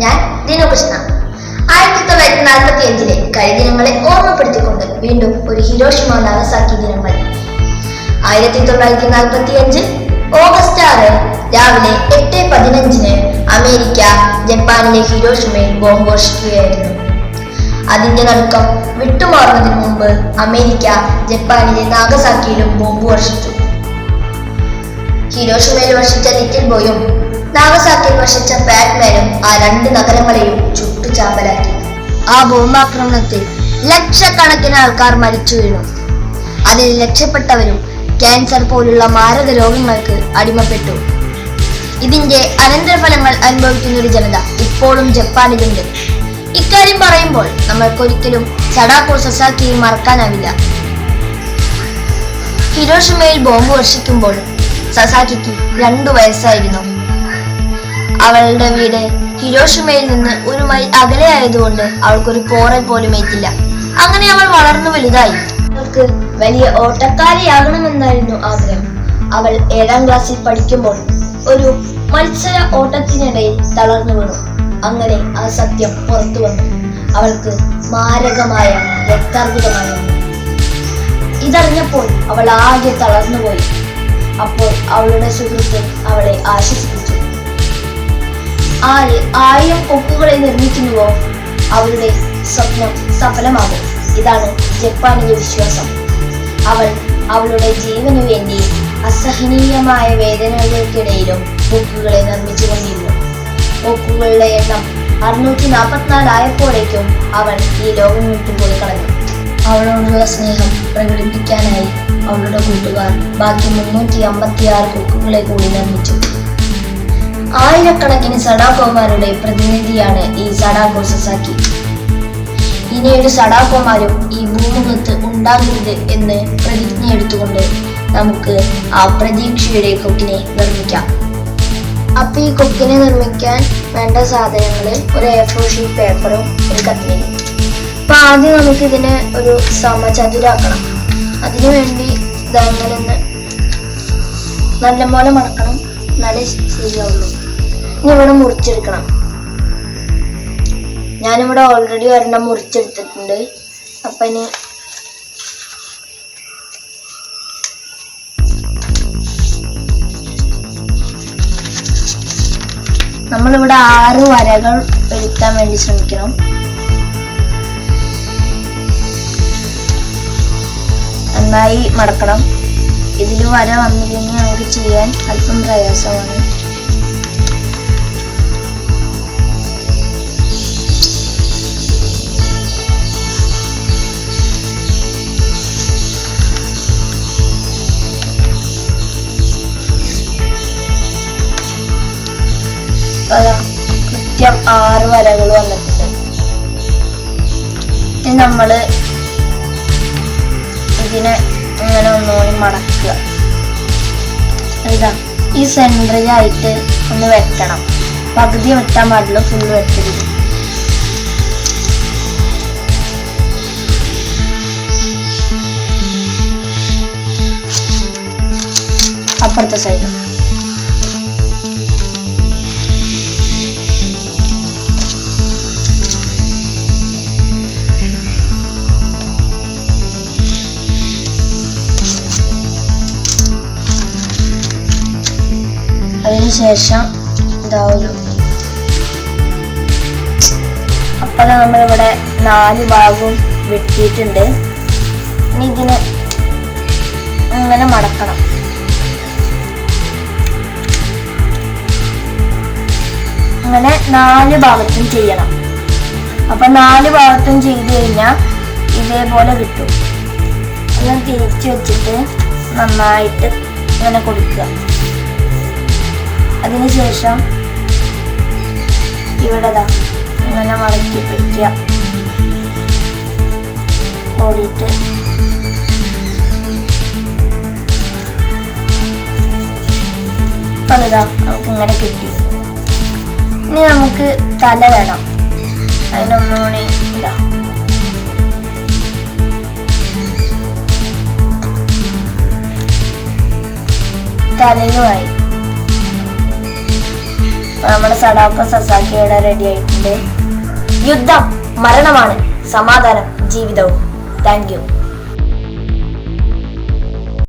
ഞാൻ ദിനകൃഷ്ണ. 1945 കരിദിനങ്ങളെ ഓർമ്മപ്പെടുത്തിക്കൊണ്ട് വീണ്ടും ഒരു ഹിരോഷിമ നാഗസാക്കി ദിനങ്ങൾ. 1945 ഓഗസ്റ്റ് 6 രാവിലെ 8:15 അമേരിക്ക ജപ്പാനിലെ ഹിരോഷിമയിൽ ബോംബ് വർഷിക്കുകയായിരുന്നു. അതിന്റെ നടുക്കം വിട്ടുമാറുന്നതിന് മുമ്പ് അമേരിക്ക ജപ്പാനിലെ നാഗസാക്കിയിലും ബോംബ് വർഷിച്ചു. ഹിരോഷിമയിൽ വർഷിച്ച ലിറ്റിൽ ബോയും നാഗസാക്കിയിൽ വർഷിച്ച പാറ്റ്മാനും ആ രണ്ട് നഗരങ്ങളെയും ചുട്ടുചാമ്പലാക്കി. ആ ബോംബാക്രമണത്തിൽ ലക്ഷക്കണക്കിന് ആൾക്കാർ മരിച്ചു വീണു. അതിൽ രക്ഷപ്പെട്ടവരും ക്യാൻസർ പോലുള്ള മാരക രോഗങ്ങൾക്ക് അടിമപ്പെട്ടു. ഇതിന്റെ അനന്തരഫലങ്ങൾ അനുഭവിക്കുന്ന ഒരു ജനത ഇപ്പോഴും ജപ്പാനിലുണ്ട്. ഇക്കാര്യം പറയുമ്പോൾ നമ്മൾക്കൊരിക്കലും സഡാക്കോ സസാക്കിയെ മറക്കാനാവില്ല. ഹിരോഷിമയിൽ ബോംബ് വർഷിക്കുമ്പോൾ സസാക്കിക്ക് 2 വയസ്സായിരുന്നു. അവളുടെ വീട് ഹിരോഷിമയിൽ നിന്ന് 1 മൈൽ അകലെ ആയതുകൊണ്ട് അവൾക്കൊരു പോറൽ പോലും ഏറ്റില്ല. അങ്ങനെ അവൾ വളർന്നു വലുതായി. അവൾക്ക് വലിയ ഓട്ടക്കാരിയാകണമെന്നായിരുന്നു ആഗ്രഹം. അവൾ 7ാം ക്ലാസ്സിൽ പഠിക്കുമ്പോൾ ഒരു മത്സര ഓട്ടത്തിനിടയിൽ തളർന്നു വീണു. അങ്ങനെ ആ സത്യം പുറത്തു വന്നു. അവൾക്ക് മാരകമായ രക്താർബുദമായിരുന്നു. ഇതറിഞ്ഞപ്പോൾ അവൾ ആകെ തളർന്നുപോയി. അപ്പോൾ അവളുടെ സുഹൃത്ത് അവളെ ആശ്വസിപ്പിച്ചു. 1000 കൊക്കുകളെ നിർമ്മിക്കുന്നുവോ അവളുടെ സ്വപ്നം സഫലമാകും. ഇതാണ് ജപ്പാനിലെ വിശ്വാസം. അവൾ അവളുടെ ജീവനു വേണ്ടി അസഹനീയമായ വേദനകൾക്കിടയിലും കൊക്കുകളെ നിർമ്മിച്ചുകൊണ്ടിരുന്നു. കൊക്കുകളുടെ എണ്ണം 644 ആയപ്പോഴേക്കും അവൾ ഈ ലോകം വിട്ടുപോയി കളഞ്ഞു. അവളോടുള്ള സ്നേഹം പ്രകടിപ്പിക്കാനായി അവളുടെ കൂട്ടുകാർ ബാക്കി 356 കൊക്കുകളെ കൂടി നിർമ്മിച്ചു. ആയിരക്കണക്കിന് സഡാക്കോമാരുടെ പ്രതിനിധിയാണ് ഈ സഡാക്കോ സസാക്കി. ഇനിയൊരു സഡാക്കോമാരും ഈ ഭൂമുഖത്ത് ഉണ്ടാകരുത് എന്ന് പ്രതിജ്ഞ എടുത്തുകൊണ്ട് നമുക്ക് ആ പ്രതീക്ഷയുടെ കൊക്കിനെ നിർമ്മിക്കാം. അപ്പൊ ഈ കൊക്കിനെ നിർമ്മിക്കാൻ വേണ്ട സാധനങ്ങള് ഒരു A4 ഷീറ്റ് പേപ്പറും ഒരു കത്രികയും. അപ്പൊ ആദ്യം നമുക്ക് ഇതിനെ ഒരു സമചതുരാക്കണം. അതിനു വേണ്ടി ഇതങ്ങനെ നല്ലപോലെ മടക്കണം, എന്നാലേ ശരിയാവുള്ളൂ. ഇനി ഇവിടെ മുറിച്ചെടുക്കണം. ഞാനിവിടെ ഓൾറെഡി 1 മുറിച്ചെടുത്തിട്ടുണ്ട്. അപ്പൊ ഇനി നമ്മളിവിടെ 6 വരകൾ വരുത്താൻ വേണ്ടി ശ്രമിക്കണം. നന്നായി മടക്കണം. ഇതിൽ വര വന്നില്ലെങ്കിൽ നമുക്ക് ചെയ്യാൻ അല്പം പ്രയാസമാണ്. കൃത്യം 6 വരകൾ വന്നിട്ടുണ്ട്. ഇനി നമ്മള് ഇതിനെ ഇങ്ങനെ ഒന്നുകൂടി മടക്കുക. ഇതാ ഈ സെൻട്രലായിട്ട് ഒന്ന് വെട്ടണം. പകുതി വെട്ടാൻ പാടില്ല, ഫുള്ള് വെട്ടരുത്. അപ്പുറത്തെ സൈഡ് അതിനുശേഷം അപ്പൊ നമ്മളിവിടെ 4 ഭാഗവും വെട്ടിയിട്ടുണ്ട്. ഇനി ഇതിനെ ഇങ്ങനെ മടക്കണം. അങ്ങനെ 4 ഭാഗത്തും ചെയ്യണം. അപ്പൊ 4 ഭാഗത്തും ചെയ്ത് കഴിഞ്ഞാൽ ഇതേപോലെ കിട്ടും. ഒന്ന് തിരിച്ചു വെച്ചിട്ട് നന്നായിട്ട് ഇങ്ങനെ കൊടുക്കുക. അതിനുശേഷം ഇവിടെ ഇങ്ങനെ മടക്കി പിടിക്കുക. ഓടിയിട്ട് പലതാ നമുക്ക് ഇങ്ങനെ കിട്ടി. ഇനി നമുക്ക് തല വേണം. അതിനൊന്നുകൂടി ഇതാ തലയുമായി നമ്മുടെ സഡാക്കോ സസാക്കി ഇവിടെ റെഡി ആയിട്ടുണ്ട്. യുദ്ധം മരണമാണ്, സമാധാനം ജീവിതവും. Thank you.